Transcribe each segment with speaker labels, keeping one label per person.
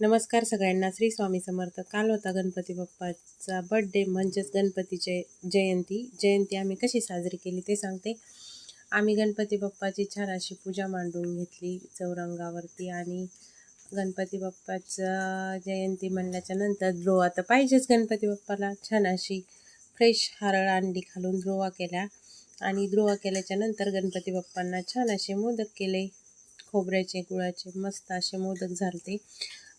Speaker 1: नमस्कार सगळ्यांना. श्री स्वामी समर्थ. काल होता गणपती बाप्पाचा बर्थडे, म्हणजेच गणपतीचे जयंती आम्ही कशी साजरी केली ते सांगते. आम्ही गणपती बाप्पाची छान अशी पूजा मांडून घेतली चौरंगावरती. आणि गणपती बाप्पाचा जयंती म्हणल्याच्या नंतर द्रोवा तर पाहिजेच. गणपती बाप्पाला छान अशी फ्रेश हरळ अंडी घालून द्रोवा केल्या. आणि द्रोवा केल्याच्या नंतर गणपती बाप्पांना छान असे मोदक केले, खोबऱ्याचे गुळाचे मस्त असे मोदक झालते.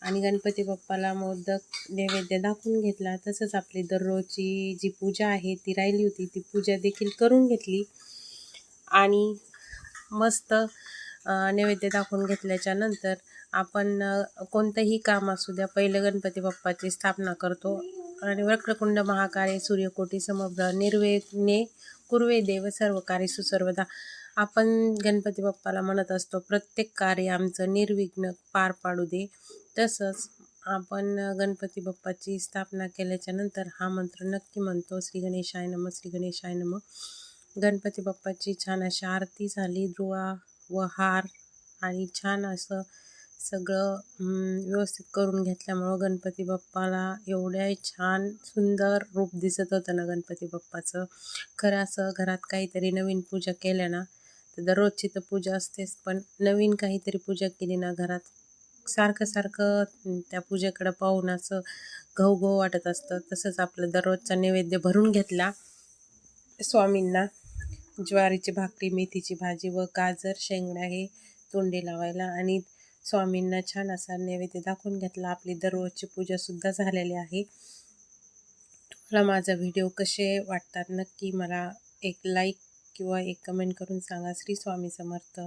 Speaker 1: आणि गणपती बाप्पाला मोदक नैवेद्य दाखवून घेतला. तसंच आपली दररोजची जी पूजा आहे ती राहिली होती, ती पूजा देखील करून घेतली. आणि मस्त नैवेद्य दाखवून घेतल्याच्या नंतर आपण कोणतंही काम असू द्या, पहिलं गणपती बाप्पाची स्थापना करतो. आणि वक्रकुंड महाकाय सूर्यकोटी समप्रभ निर्विघ्ने कुर्वे देव सर्व कार्य सुसर्वदा. आपण गणपती बाप्पाला म्हणत असतो, प्रत्येक कार्य आमचं निर्विघ्न पार पाडू दे. तसंच आपण गणपती बाप्पाची स्थापना केल्याच्या नंतर हा मंत्र नक्की म्हणतो, श्री गणेशाय नमः, श्री गणेशाय नमः. गणपती बाप्पाची छान अशी आरती झाली, दुवा व हार आणि छान असं सगळं व्यवस्थित करून घेतल्यामुळं गणपती बाप्पाला एवढ्या छान सुंदर रूप दिसत होतं ना गणपती बाप्पाचं. खरं असं घरात काहीतरी नवीन पूजा केल्या ना, तर दररोजची तर पूजा असतेच, पण नवीन काहीतरी पूजा केली ना घरात, सारखं त्या पूजेकडं पाहून असं घवघव वाटत असतं. तसंच आपलं दररोजचा नैवेद्य भरून घेतला स्वामींना. ज्वारीची भाकरी, मेथीची भाजी व गाजर शेंगड्या हे तोंडी लावायला. आणि स्वामींना छान असा नैवेद्य दाखवून घेतला. आपली दररोजची पूजासुद्धा झालेली आहे. तुम्हाला माझा व्हिडिओ कसे वाटतात नक्की मला एक लाईक किंवा एक कमेंट करून सांगा. श्री स्वामी समर्थ.